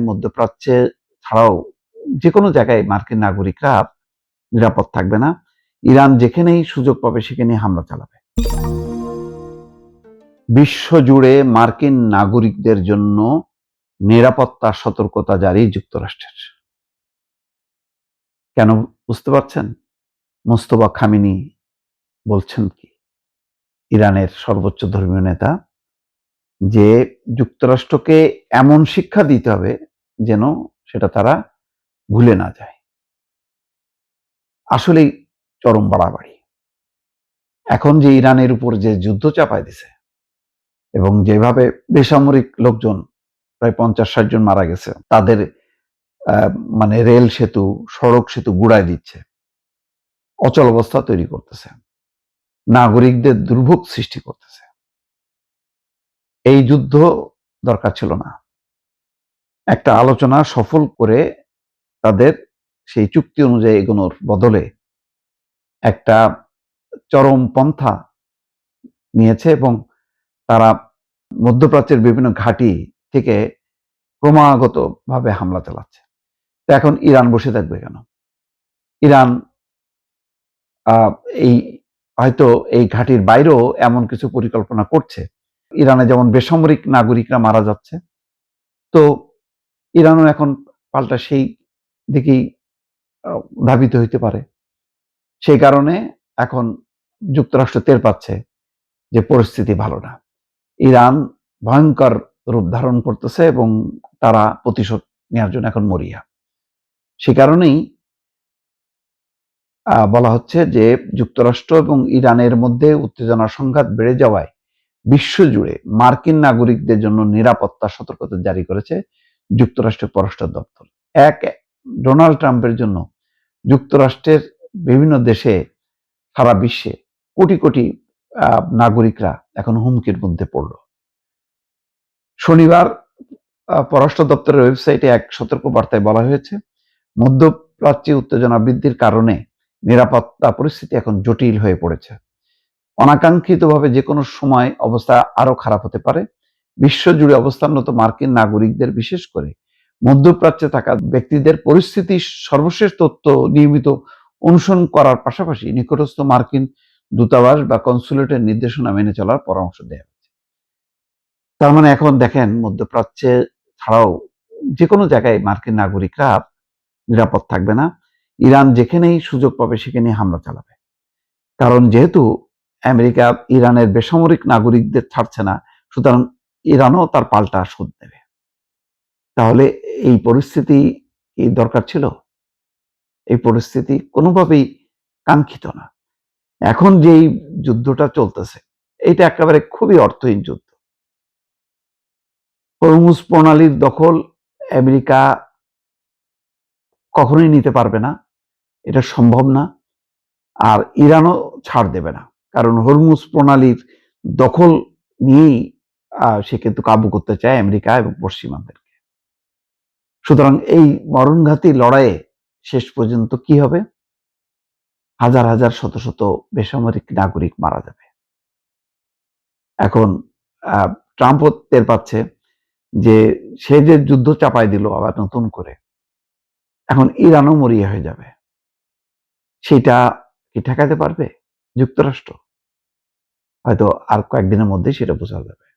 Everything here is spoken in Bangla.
মধ্যপ্রাচ্যে ছাড়াও যে কোনো জায়গায় মার্কিন নাগরিকরা নিরাপদ থাকবে না। ইরান যেখানেই সুযোগ পাবে সেখানেই হামলা চালাবে। বিশ্বজুড়ে মার্কিন নাগরিকদের জন্য নিরাপত্তা সতর্কতা জারি যুক্তরাষ্ট্রের। কেন বুঝতে পারছেন? মোস্তফা খামেনি বলছেন কি, ইরানের সর্বোচ্চ ধর্মীয় নেতা, যে যুক্তরাষ্ট্রকে এমন শিক্ষা দিতে হবে যেন সেটা তারা ভুলে না যায়। আসলেই চরম বাড়াবাড়ি। এখন যে ইরানের উপর যে যুদ্ধ চাপায় দিছে এবং যেভাবে বেসামরিক লোকজন প্রায় 50-60 জন মারা গেছে, তাদের মানে রেল সেতু, সড়ক সেতু গুড়ায় দিচ্ছে, অচল অবস্থা তৈরি করতেছে, নাগরিকদের দুর্ভোগ সৃষ্টি করতেছে। এই যুদ্ধ দরকার ছিল না। একটা আলোচনা সফল করে তাদের সেই চুক্তি অনুযায়ী এগোনোর বদলে একটা চরম পন্থা নিয়েছে এবং তারা মধ্যপ্রাচ্যের বিভিন্ন ঘাঁটি থেকে ক্রমাগতভাবে হামলা চালাচ্ছে। তো এখন ইরান বসে থাকবে কেন? ইরান এই হয়তো এই ঘাঁটির বাইরেও এমন কিছু পরিকল্পনা করছে। ইরানে যেমন বেসামরিক নাগরিকরা মারা যাচ্ছে, তো ইরানও এখন পাল্টা সেই দিকেই ধাবিত হইতে পারে। সেই কারণে এখন যুক্তরাষ্ট্র টের পাচ্ছে যে পরিস্থিতি ভালো না। ইরান ভয়ঙ্কর রূপ ধারণ করতেছে এবং তারা প্রতিশোধ নেওয়ার জন্য এখন মরিয়া। সে কারণেই বলা হচ্ছে যে যুক্তরাষ্ট্র এবং ইরানের মধ্যে উত্তেজনার সংঘাত বেড়ে যাওয়ায় বিশ্বজুড়ে মার্কিন নাগরিকদের জন্য নিরাপত্তা সতর্কতা জারি করেছে যুক্তরাষ্ট্রের পররাষ্ট্র দপ্তর। ডোনাল্ড ট্রাম্পের জন্য যুক্তরাষ্ট্রের বিভিন্ন দেশে, সারা বিশ্বে কোটি কোটি নাগরিকরা এখন হুমকির মধ্যে পড়ল। শনিবার পররাষ্ট্র দপ্তরের ওয়েবসাইটে এক সতর্ক বার্তায় বলা হয়েছে, মধ্যপ্রাচ্যে উত্তেজনা বৃদ্ধির কারণে নিরাপত্তা পরিস্থিতি এখন জটিল হয়ে পড়েছে। অনাকাঙ্ক্ষিতভাবে যে কোনো সময় অবস্থা আরো খারাপ হতে পারে। বিশ্বজুড়ে অবস্থানরত মার্কিন নাগরিকদের, বিশেষ করে মধ্যপ্রাচ্যে থাকা ব্যক্তিদের পরিস্থিতির সর্বশেষ তথ্য নিয়মিত অনুসরণ করার পাশাপাশি নিকটস্থ মার্কিন দূতাবাস বা কনসুলেটের নির্দেশনা মেনে চলার পরামর্শ দেওয়া হয়েছে। তার মানে এখন দেখেন, মধ্যপ্রাচ্যে ছাড়াও যে কোনো জায়গায় মার্কিন নাগরিকরা নিরাপদ থাকবে না। ইরান যেখানেই সুযোগ পাবে সেখানেই হামলা চালাবে। কারণ যেহেতু আমেরিকা ইরানের বেসামরিক নাগরিকদের ছাড়ছে না, সুতরাং ইরানও তার পাল্টা শোধ নেবে। তাহলে এই পরিস্থিতি কি দরকার ছিল? এই পরিস্থিতি কোনোভাবেই কাঙ্ক্ষিত না। এখন যেই যুদ্ধটা চলতেছে, এটা একেবারে খুবই অর্থহীন যুদ্ধ। হরমুজ প্রণালীর দখল আমেরিকা কখনোই নিতে পারবে না, এটা সম্ভব না। আর ইরানও ছাড় দেবে না, কারণ হরমুজ প্রণালীর দখল নিয়েই সে কিন্তু কাবু করতে চায় আমেরিকা এবং পশ্চিমাদেরকে। সুতরাং এই মরণঘাতী লড়াইয়ে শেষ পর্যন্ত কি হবে? হাজার হাজার শত শত বেসামরিক নাগরিক মারা যাবে। এখন ট্রাম্পও টের পাচ্ছে যে সে যে যুদ্ধ চাপায় দিল আবার নতুন করে, এখন ইরানও মরিয়া হয়ে যাবে। সেটা কি ঠেকাতে পারবে যুক্তরাষ্ট্র? হয়তো আর কয়েকদিনের মধ্যেই সেটা বোঝা যাবে।